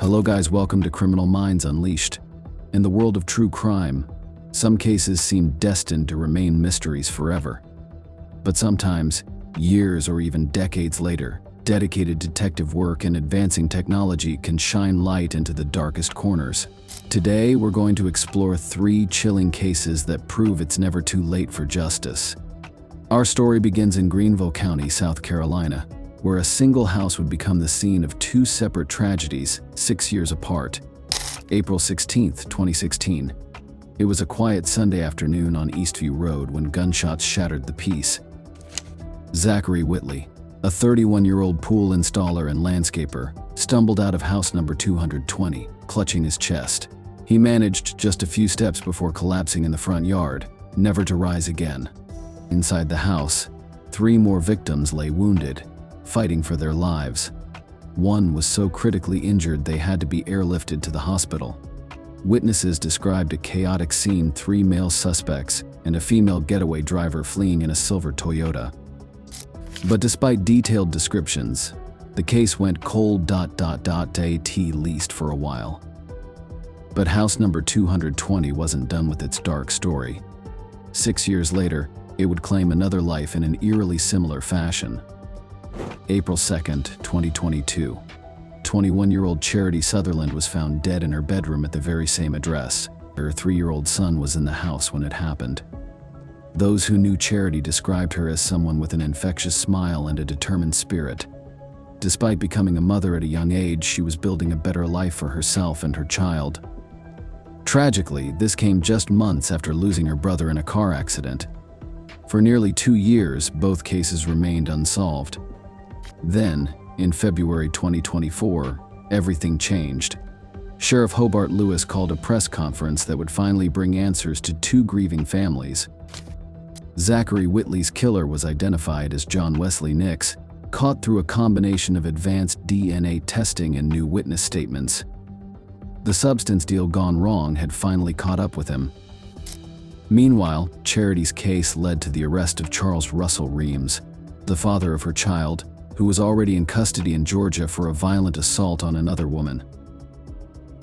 Hello guys, welcome to Criminal Minds Unleashed. In the world of true crime, some cases seem destined to remain mysteries forever. But sometimes, years or even decades later, dedicated detective work and advancing technology can shine light into the darkest corners. Today, we're going to explore 3 chilling cases that prove it's never too late for justice. Our story begins in Greenville County, South Carolina, where a single house would become the scene of 2 separate tragedies 6 years apart. April 16, 2016. It was a quiet Sunday afternoon on Eastview Road when gunshots shattered the peace. Zachary Whitley, a 31-year-old pool installer and landscaper, stumbled out of house number 220, clutching his chest. He managed just a few steps before collapsing in the front yard, never to rise again. Inside the house, 3 more victims lay wounded, fighting for their lives. One was so critically injured they had to be airlifted to the hospital. Witnesses described a chaotic scene: 3 male suspects and a female getaway driver fleeing in a silver Toyota. But despite detailed descriptions, the case went cold. At least for a while. But house number 220 wasn't done with its dark story. 6 years later, it would claim another life in an eerily similar fashion. April 2, 2022. 21-year-old Charity Sutherland was found dead in her bedroom at the very same address. Her 3-year-old son was in the house when it happened. Those who knew Charity described her as someone with an infectious smile and a determined spirit. Despite becoming a mother at a young age, she was building a better life for herself and her child. Tragically, this came just months after losing her brother in a car accident. For nearly 2 years, both cases remained unsolved. Then, in February 2024, everything changed. Sheriff Hobart Lewis called a press conference that would finally bring answers to 2 grieving families. Zachary Whitley's killer was identified as John Wesley Nix, caught through a combination of advanced DNA testing and new witness statements. The substance deal gone wrong had finally caught up with him. Meanwhile, Charity's case led to the arrest of Charles Russell Reams, the father of her child, who was already in custody in Georgia for a violent assault on another woman.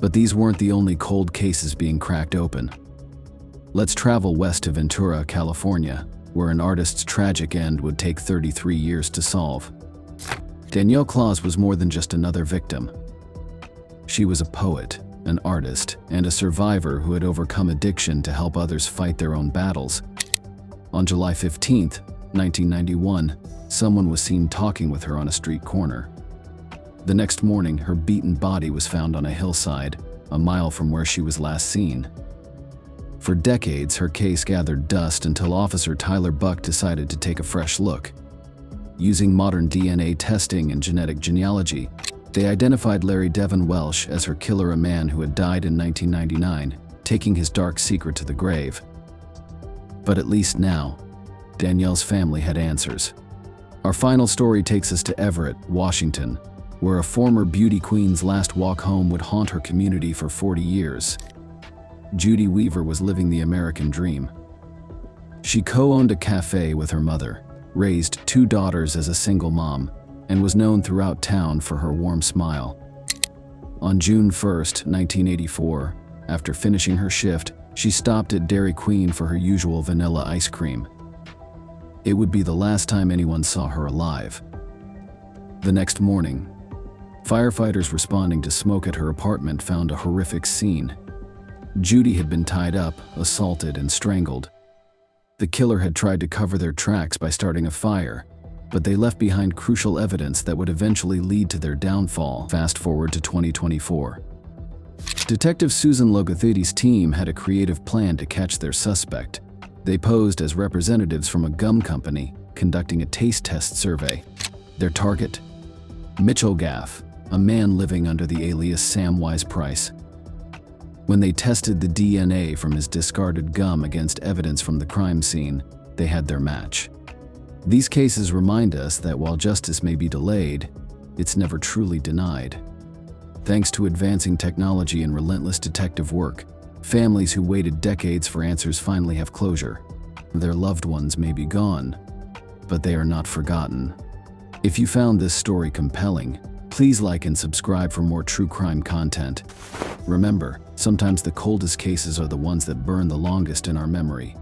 But these weren't the only cold cases being cracked open. Let's travel west to Ventura, California, where an artist's tragic end would take 33 years to solve. Danielle Claus was more than just another victim. She was a poet, an artist, and a survivor who had overcome addiction to help others fight their own battles. On July 15, 1991, someone was seen talking with her on a street corner. The next morning, her beaten body was found on a hillside, a mile from where she was last seen. For decades, her case gathered dust until Officer Tyler Buck decided to take a fresh look. Using modern DNA testing and genetic genealogy, they identified Larry Devon Welsh as her killer, a man who had died in 1999, taking his dark secret to the grave. But at least now, Danielle's family had answers. Our final story takes us to Everett, Washington, where a former beauty queen's last walk home would haunt her community for 40 years. Judy Weaver was living the American dream. She co-owned a cafe with her mother, raised 2 daughters as a single mom, and was known throughout town for her warm smile. On June 1, 1984, after finishing her shift, she stopped at Dairy Queen for her usual vanilla ice cream. It would be the last time anyone saw her alive. The next morning, firefighters responding to smoke at her apartment found a horrific scene. Judy had been tied up, assaulted, and strangled. The killer had tried to cover their tracks by starting a fire, but they left behind crucial evidence that would eventually lead to their downfall. Fast forward to 2024. Detective Susan Logotheti's team had a creative plan to catch their suspect. They posed as representatives from a gum company, conducting a taste test survey. Their target? Mitchell Gaff, a man living under the alias Samwise Price. When they tested the DNA from his discarded gum against evidence from the crime scene, they had their match. These cases remind us that while justice may be delayed, it's never truly denied. Thanks to advancing technology and relentless detective work, families who waited decades for answers finally have closure. Their loved ones may be gone, but they are not forgotten. If you found this story compelling, Please like and subscribe for more true crime content. Remember, sometimes the coldest cases are the ones that burn the longest in our memory.